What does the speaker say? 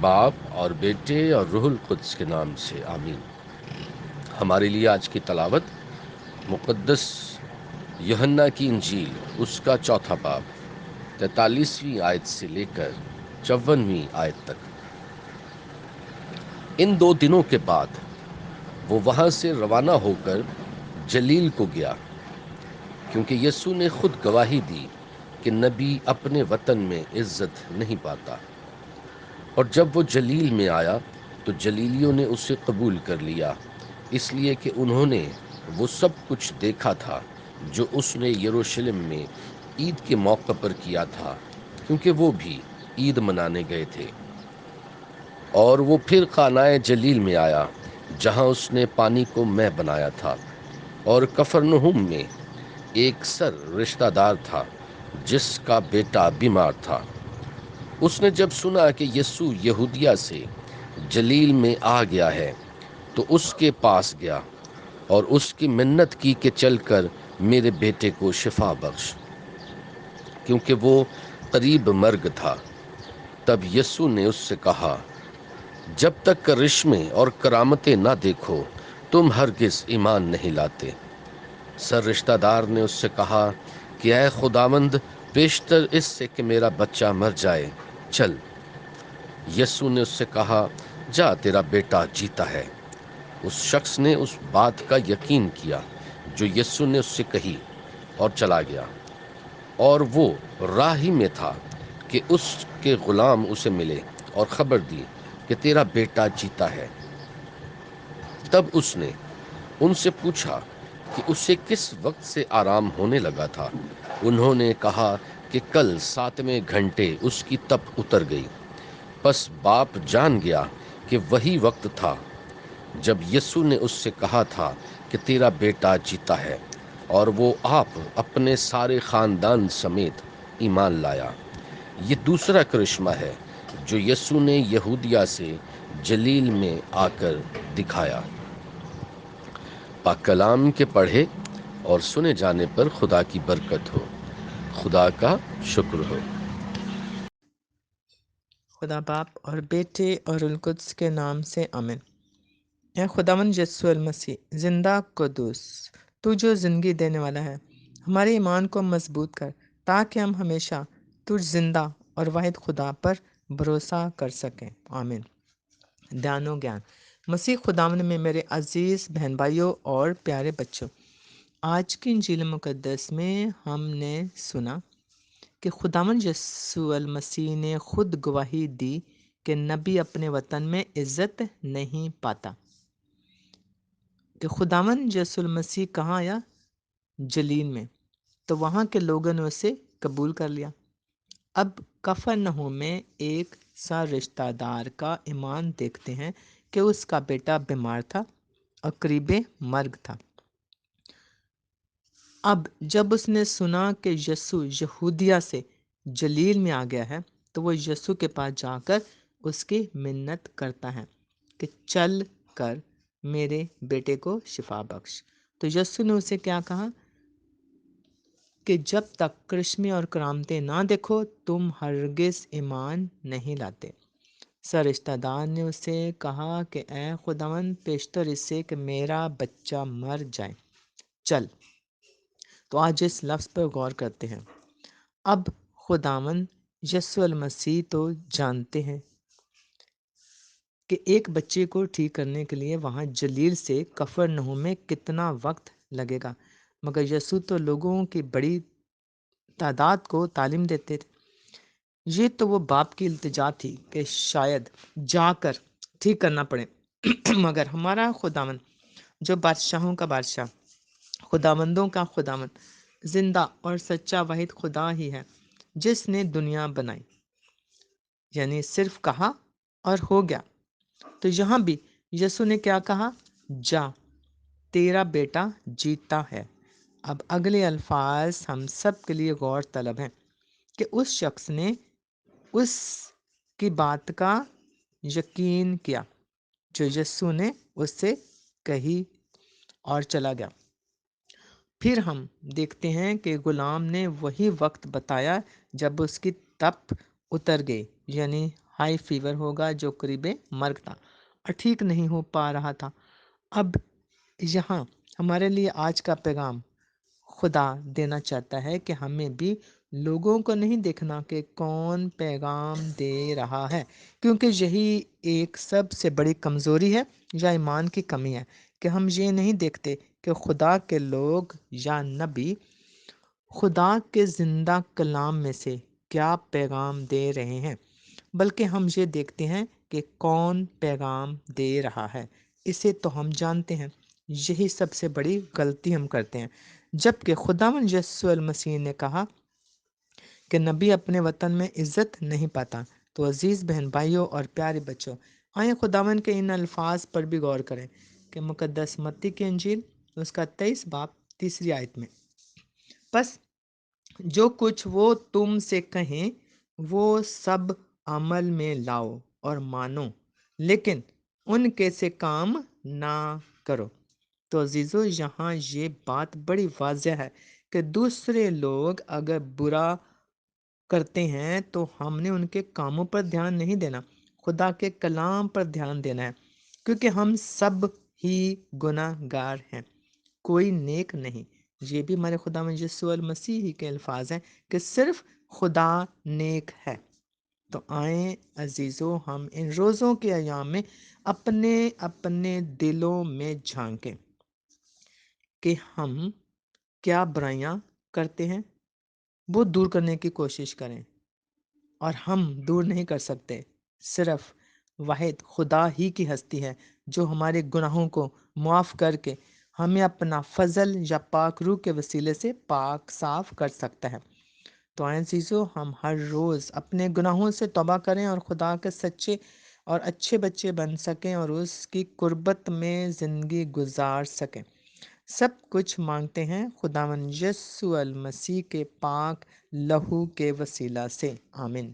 باپ اور بیٹے اور روح القدس کے نام سے آمین۔ ہمارے لیے آج کی تلاوت مقدس یوحنا کی انجیل اس کا 4 باب 43ویں آیت سے لے کر 54ویں آیت تک۔ ان 2 دنوں کے بعد وہ وہاں سے روانہ ہو کر جلیل کو گیا، کیونکہ یسوع نے خود گواہی دی کہ نبی اپنے وطن میں عزت نہیں پاتا۔ اور جب وہ جلیل میں آیا تو جلیلیوں نے اسے قبول کر لیا، اس لیے کہ انہوں نے وہ سب کچھ دیکھا تھا جو اس نے یروشلم میں عید کے موقع پر کیا تھا، کیونکہ وہ بھی عید منانے گئے تھے۔ اور وہ پھر قانائے جلیل میں آیا، جہاں اس نے پانی کو مے بنایا تھا، اور کفرنہم میں ایک رشتہ دار تھا جس کا بیٹا بیمار تھا۔ اس نے جب سنا کہ یسوع یہودیہ سے جلیل میں آ گیا ہے تو اس کے پاس گیا اور اس کی منت کی کہ چل کر میرے بیٹے کو شفا بخش، کیونکہ وہ قریب مرگ تھا۔ تب یسوع نے اس سے کہا، جب تک کرشمے اور کرامتیں نہ دیکھو تم ہرگز ایمان نہیں لاتے۔ رشتہ دار نے اس سے کہا کہ اے خداوند، بیشتر اس سے کہ میرا بچہ مر جائے، چل۔ یسوع نے اس سے کہا، جا، تیرا بیٹا جیتا ہے۔ اس شخص نے اس بات کا یقین کیا جو یسوع نے اس سے کہی اور چلا گیا، اور وہ راہ ہی میں تھا کہ اس کے غلام اسے ملے اور خبر دی کہ تیرا بیٹا جیتا ہے۔ تب اس نے ان سے پوچھا کہ اسے کس وقت سے آرام ہونے لگا تھا۔ انہوں نے کہا کہ کل 7ویں گھنٹے اس کی تپ اتر گئی۔ پس باپ جان گیا کہ وہی وقت تھا جب یسوع نے اس سے کہا تھا کہ تیرا بیٹا جیتا ہے، اور وہ آپ اپنے سارے خاندان سمیت ایمان لایا۔ یہ دوسرا کرشمہ ہے جو یسوع نے یہودیہ سے جلیل میں آ کر دکھایا۔ پاک کلام کے پڑھے اور سنے جانے پر خدا کی برکت ہو۔ خدا کا شکر ہو۔ خدا باپ اور بیٹے اور روح القدس کے نام سے آمین۔ اے خداوند یسوع المسیح، زندہ قدوس، تو جو زندگی دینے والا ہے، ہمارے ایمان کو مضبوط کر تاکہ ہم ہمیشہ تجھ زندہ اور واحد خدا پر بھروسہ کر سکیں۔ آمین۔ دھیان و گیان۔ مسیح خداوند میں میرے عزیز بہن بھائیوں اور پیارے بچوں، آج کی انجیل مقدس میں ہم نے سنا کہ خداوند یسوع المسیح نے خود گواہی دی کہ نبی اپنے وطن میں عزت نہیں پاتا۔ کہ خداوند یسوع المسیح کہاں آیا؟ جلیل میں، تو وہاں کے لوگوں نے اسے قبول کر لیا۔ اب کفرنہوم میں ایک رشتہ دار کا ایمان دیکھتے ہیں کہ اس کا بیٹا بیمار تھا اور قریب مرگ تھا۔ اب جب اس نے سنا کہ یسوع یہودیہ سے جلیل میں آ گیا ہے تو وہ یسوع کے پاس جا کر اس کی منت کرتا ہے کہ چل کر میرے بیٹے کو شفا بخش۔ تو یسوع نے اسے کیا کہا کہ جب تک کرشمے اور کرامتیں نہ دیکھو تم ہرگز ایمان نہیں لاتے۔ رشتہ دار نے اسے کہا کہ اے خداوند، پیشتر اس سے کہ میرا بچہ مر جائے، چل۔ تو آج اس لفظ پر غور کرتے ہیں۔ اب خداوند یسوع المسیح تو جانتے ہیں کہ ایک بچے کو ٹھیک کرنے کے لیے وہاں جلیل سے کفرنہوم میں کتنا وقت لگے گا، مگر یسوع تو لوگوں کی بڑی تعداد کو تعلیم دیتے تھے۔ یہ تو وہ باپ کی التجا تھی کہ شاید جا کر ٹھیک کرنا پڑے، مگر ہمارا خداوند جو بادشاہوں کا بادشاہ، خداوندوں کا خداوند، زندہ اور سچا واحد خدا ہی ہے، جس نے دنیا بنائی، یعنی صرف کہا اور ہو گیا۔ تو یہاں بھی یسوع نے کیا کہا؟ جا، تیرا بیٹا جیتا ہے۔ اب اگلے الفاظ ہم سب کے لیے غور طلب ہیں کہ اس شخص نے اس کی بات کا یقین کیا جو یسوع نے اس سے کہی اور چلا گیا۔ پھر ہم دیکھتے ہیں کہ غلام نے وہی وقت بتایا جب اس کی تپ اتر گئی، یعنی ہائی فیور ہوگا جو قریب مرگ تھا اور ٹھیک نہیں ہو پا رہا تھا۔ اب یہاں ہمارے لیے آج کا پیغام خدا دینا چاہتا ہے کہ ہمیں بھی لوگوں کو نہیں دیکھنا کہ کون پیغام دے رہا ہے، کیونکہ یہی ایک سب سے بڑی کمزوری ہے یا ایمان کی کمی ہے کہ ہم یہ نہیں دیکھتے کہ خدا کے لوگ یا نبی خدا کے زندہ کلام میں سے کیا پیغام دے رہے ہیں، بلکہ ہم یہ دیکھتے ہیں کہ کون پیغام دے رہا ہے۔ اسے تو ہم جانتے ہیں، یہی سب سے بڑی غلطی ہم کرتے ہیں۔ جبکہ خداوند یسوع المسیح نے کہا کہ نبی اپنے وطن میں عزت نہیں پاتا۔ تو عزیز بہن بھائیوں اور پیارے بچوں، آئیں خداوند کے ان الفاظ پر بھی غور کریں کہ مقدس متی کی انجیل اس کا 23 باب 3 آیت میں، پس جو کچھ وہ تم سے کہیں وہ سب عمل میں لاؤ اور مانو، لیکن ان کے سے کام نہ کرو۔ تو عزیزو، یہاں یہ بات بڑی واضح ہے کہ دوسرے لوگ اگر برا کرتے ہیں تو ہم نے ان کے کاموں پر دھیان نہیں دینا، خدا کے کلام پر دھیان دینا ہے، کیونکہ ہم سب ہی گناہ گار ہیں، کوئی نیک نہیں۔ یہ بھی ہمارے خداوند یسوع المسیح ہی کے الفاظ ہیں کہ صرف خدا نیک ہے۔ تو آئیں عزیزو، ہم ان روزوں کے ایام میں اپنے اپنے دلوں میں جھانکیں کہ ہم کیا برائیاں کرتے ہیں، وہ دور کرنے کی کوشش کریں، اور ہم دور نہیں کر سکتے، صرف واحد خدا ہی کی ہستی ہے جو ہمارے گناہوں کو معاف کر کے ہمیں اپنا فضل یا پاک روح کے وسیلے سے پاک صاف کر سکتا ہے۔ تو آئیں عزیزو، ہم ہر روز اپنے گناہوں سے توبہ کریں اور خدا کے سچے اور اچھے بچے بن سکیں اور اس کی قربت میں زندگی گزار سکیں۔ سب کچھ مانگتے ہیں خداوند یسوع المسیح کے پاک لہو کے وسیلہ سے، آمین۔